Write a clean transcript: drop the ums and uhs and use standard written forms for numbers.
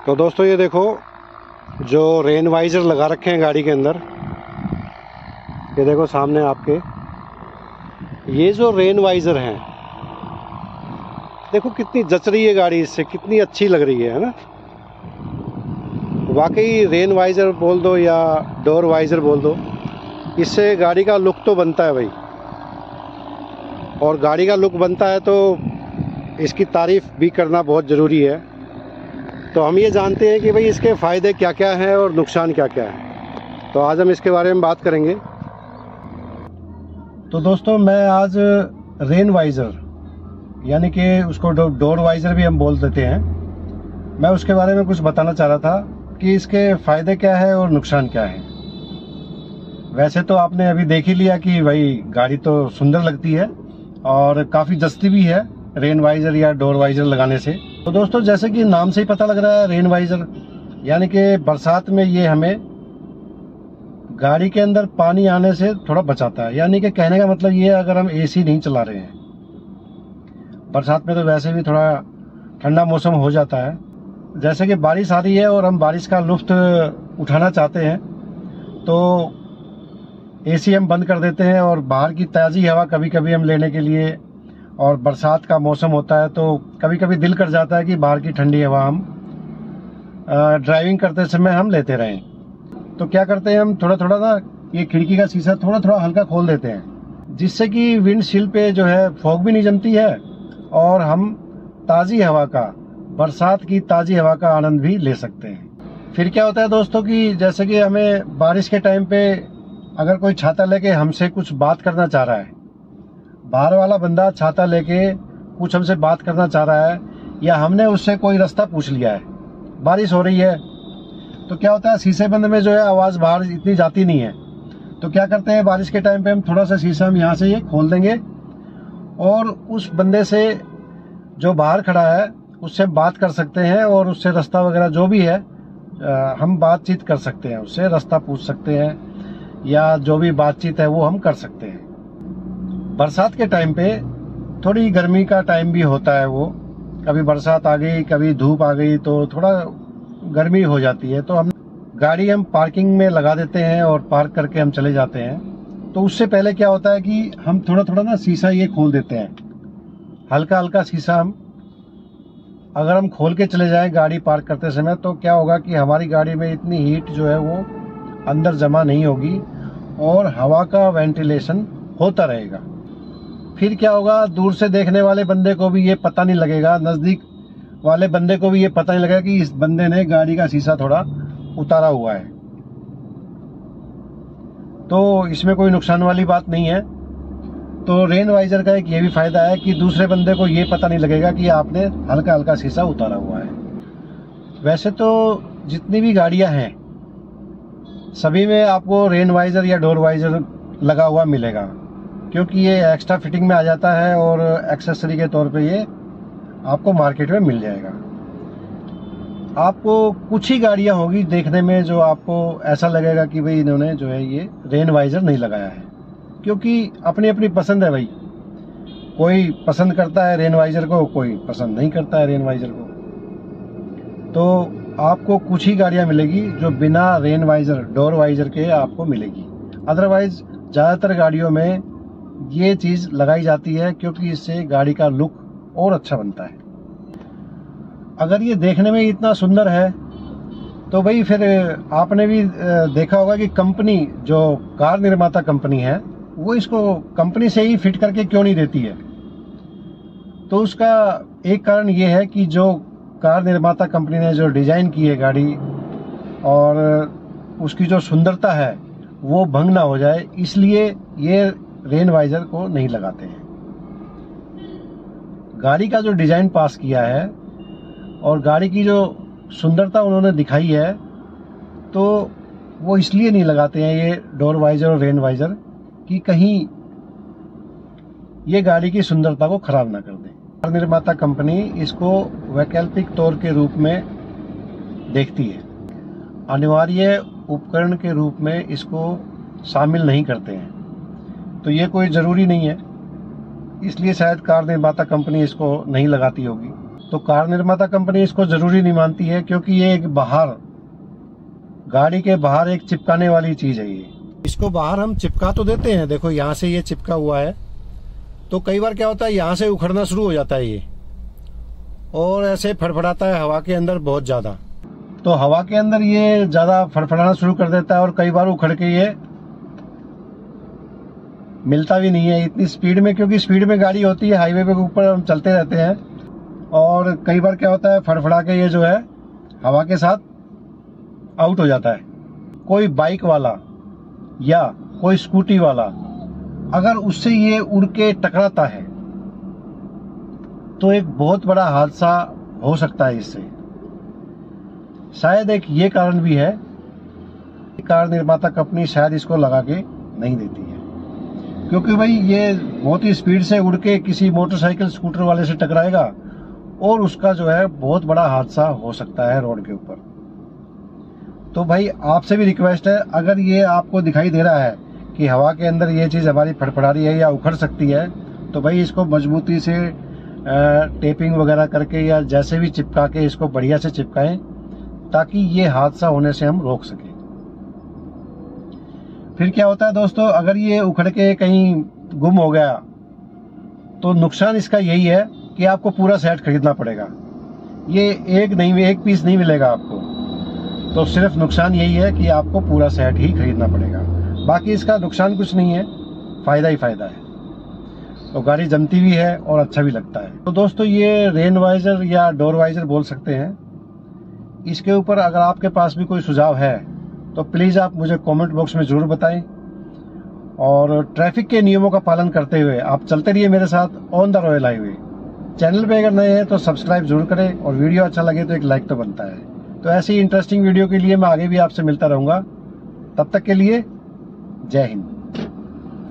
तो दोस्तों ये देखो, जो रेन वाइज़र लगा रखे हैं गाड़ी के अंदर, ये देखो सामने आपके, ये जो रेन वाइज़र हैं, देखो कितनी जच रही है गाड़ी, इससे कितनी अच्छी लग रही है ना। वाकई रेन वाइज़र बोल दो या डोर वाइज़र बोल दो, इससे गाड़ी का लुक तो बनता है भाई। और गाड़ी का लुक बनता है तो इसकी तारीफ़ भी करना बहुत ज़रूरी है। तो हम ये जानते हैं कि भाई इसके फ़ायदे क्या क्या हैं और नुकसान क्या क्या है, तो आज हम इसके बारे में बात करेंगे। तो दोस्तों मैं आज रेन वाइज़र यानी कि उसको डोर वाइज़र भी हम बोल देते हैं, मैं उसके बारे में कुछ बताना चाह रहा था कि इसके फ़ायदे क्या है और नुकसान क्या है। वैसे तो आपने अभी देख ही लिया कि भाई गाड़ी तो सुंदर लगती है और काफ़ी जचती भी है रेन वाइज़र या डोर वाइज़र लगाने से। तो दोस्तों जैसे कि नाम से ही पता लग रहा है, रेन वाइज़र यानी कि बरसात में ये हमें गाड़ी के अंदर पानी आने से थोड़ा बचाता है। यानी कि कहने का मतलब ये है, अगर हम एसी नहीं चला रहे हैं, बरसात में तो वैसे भी थोड़ा ठंडा मौसम हो जाता है, जैसे कि बारिश आ रही है और हम बारिश का लुत्फ़ उठाना चाहते हैं, तो एसी हम बंद कर देते हैं और बाहर की ताज़ी हवा कभी कभी हम लेने के लिए, और बरसात का मौसम होता है तो कभी कभी दिल कर जाता है कि बाहर की ठंडी हवा हम ड्राइविंग करते समय हम लेते रहें। तो क्या करते हैं, हम थोड़ा थोड़ा ना ये खिड़की का शीशा थोड़ा थोड़ा हल्का खोल देते हैं, जिससे कि विंडशील्ड पे जो है फॉग भी नहीं जमती है और हम ताज़ी हवा का, बरसात की ताज़ी हवा का आनंद भी ले सकते हैं। फिर क्या होता है दोस्तों कि जैसे कि हमें बारिश के टाइम पे अगर कोई छाता लेके हमसे कुछ बात करना चाह रहा है, बाहर वाला बंदा छाता लेके कुछ हमसे बात करना चाह रहा है, या हमने उससे कोई रास्ता पूछ लिया है, बारिश हो रही है, तो क्या होता है शीशे बंद में जो है आवाज़ बाहर इतनी जाती नहीं है। तो क्या करते हैं, बारिश के टाइम पे हम थोड़ा सा शीशा हम यहाँ से ये खोल देंगे और उस बंदे से जो बाहर खड़ा है उससे बात कर सकते हैं और उससे रास्ता वगैरह जो भी है हम बातचीत कर सकते हैं, उससे रास्ता पूछ सकते हैं या जो भी बातचीत है वो हम कर सकते हैं। बरसात के टाइम पे थोड़ी गर्मी का टाइम भी होता है, वो कभी बरसात आ गई कभी धूप आ गई तो थोड़ा गर्मी हो जाती है, तो हम गाड़ी हम पार्किंग में लगा देते हैं और पार्क करके हम चले जाते हैं। तो उससे पहले क्या होता है कि हम थोड़ा थोड़ा ना शीशा ये खोल देते हैं, हल्का हल्का शीशा हम अगर हम खोल के चले जाएं गाड़ी पार्क करते समय, तो क्या होगा कि हमारी गाड़ी में इतनी हीट जो है वो अंदर जमा नहीं होगी और हवा का वेंटिलेशन होता रहेगा। फिर क्या होगा, दूर से देखने वाले बंदे को भी ये पता नहीं लगेगा, नज़दीक वाले बंदे को भी ये पता नहीं लगेगा कि इस बंदे ने गाड़ी का शीशा थोड़ा उतारा हुआ है। तो इसमें कोई नुकसान वाली बात नहीं है। तो रेन वाइज़र का एक ये भी फायदा है कि दूसरे बंदे को ये पता नहीं लगेगा कि आपने हल्का हल्का शीशा उतारा हुआ है। वैसे तो जितनी भी गाड़ियां हैं सभी में आपको रेन वाइज़र या डोर वाइज़र लगा हुआ मिलेगा, क्योंकि ये एक्स्ट्रा फिटिंग में आ जाता है और एक्सेसरी के तौर पे ये आपको मार्केट में मिल जाएगा। आपको कुछ ही गाड़ियां होगी देखने में जो आपको ऐसा लगेगा कि भाई इन्होंने जो है ये रेन वाइज़र नहीं लगाया है, क्योंकि अपनी अपनी पसंद है भाई, कोई पसंद करता है रेन वाइज़र को, कोई पसंद नहीं करता है रेन वाइज़र को। तो आपको कुछ ही गाड़ियां मिलेगी जो बिना रेन वाइज़र डोर वाइज़र के आपको मिलेगी, अदरवाइज ज़्यादातर गाड़ियों में ये चीज़ लगाई जाती है, क्योंकि इससे गाड़ी का लुक और अच्छा बनता है। अगर ये देखने में इतना सुंदर है तो भाई फिर आपने भी देखा होगा कि कंपनी, जो कार निर्माता कंपनी है, वो इसको कंपनी से ही फिट करके क्यों नहीं देती है। तो उसका एक कारण ये है कि जो कार निर्माता कंपनी ने जो डिज़ाइन की है गाड़ी और उसकी जो सुंदरता है वो भंग ना हो जाए, इसलिए ये रेन वाइज़र को नहीं लगाते हैं। गाड़ी का जो डिज़ाइन पास किया है और गाड़ी की जो सुंदरता उन्होंने दिखाई है, तो वो इसलिए नहीं लगाते हैं ये डोर वाइज़र और रेन वाइज़र कि कहीं ये गाड़ी की सुंदरता को खराब ना कर दे। कार निर्माता कंपनी इसको वैकल्पिक तौर के रूप में देखती है, अनिवार्य उपकरण के रूप में इसको शामिल नहीं करते हैं। तो ये कोई ज़रूरी नहीं है, इसलिए शायद कार निर्माता कंपनी इसको नहीं लगाती होगी। तो कार निर्माता कंपनी इसको जरूरी नहीं मानती है, क्योंकि ये एक बाहर, गाड़ी के बाहर एक चिपकाने वाली चीज है ये। इसको बाहर हम चिपका तो देते हैं, देखो यहाँ से ये चिपका हुआ है, तो कई बार क्या होता है यहाँ से उखड़ना शुरू हो जाता है ये, और ऐसे फड़फड़ाता है हवा के अंदर बहुत ज्यादा। तो हवा के अंदर ये ज्यादा फड़फड़ाना शुरू कर देता है और कई बार उखड़ के ये मिलता भी नहीं है इतनी स्पीड में, क्योंकि स्पीड में गाड़ी होती है, हाईवे पे ऊपर हम चलते रहते हैं, और कई बार क्या होता है फड़फड़ा के ये जो है हवा के साथ आउट हो जाता है। कोई बाइक वाला या कोई स्कूटी वाला अगर उससे ये उड़ के टकराता है तो एक बहुत बड़ा हादसा हो सकता है इससे। शायद एक ये कारण भी है, कार निर्माता कंपनी शायद इसको लगा के नहीं देती है, क्योंकि भाई ये बहुत ही स्पीड से उड़ के किसी मोटरसाइकिल स्कूटर वाले से टकराएगा और उसका जो है बहुत बड़ा हादसा हो सकता है रोड के ऊपर। तो भाई आपसे भी रिक्वेस्ट है, अगर ये आपको दिखाई दे रहा है कि हवा के अंदर ये चीज़ हमारी फड़फड़ा रही है या उखड़ सकती है, तो भाई इसको मजबूती से टेपिंग वगैरह करके या जैसे भी चिपका के इसको बढ़िया से चिपकाएं, ताकि ये हादसा होने से हम रोक सकें। फिर क्या होता है दोस्तों, अगर ये उखड़ के कहीं गुम हो गया तो नुकसान इसका यही है कि आपको पूरा सेट खरीदना पड़ेगा। ये एक पीस नहीं मिलेगा आपको, तो सिर्फ नुकसान यही है कि आपको पूरा सेट ही खरीदना पड़ेगा। बाकी इसका नुकसान कुछ नहीं है, फायदा ही फायदा है। तो गाड़ी जमती भी है और अच्छा भी लगता है। तो दोस्तों ये रेन वाइजर या डोर वाइजर बोल सकते हैं। इसके ऊपर अगर आपके पास भी कोई सुझाव है तो प्लीज़ आप मुझे कमेंट बॉक्स में ज़रूर बताएं, और ट्रैफिक के नियमों का पालन करते हुए आप चलते रहिए मेरे साथ on the royal highway. Channel पे अगर नए हैं तो सब्सक्राइब जरूर करें, और वीडियो अच्छा लगे तो एक लाइक तो बनता है। तो ऐसी इंटरेस्टिंग वीडियो के लिए मैं आगे भी आपसे मिलता रहूँगा। तब तक के लिए जय हिंद।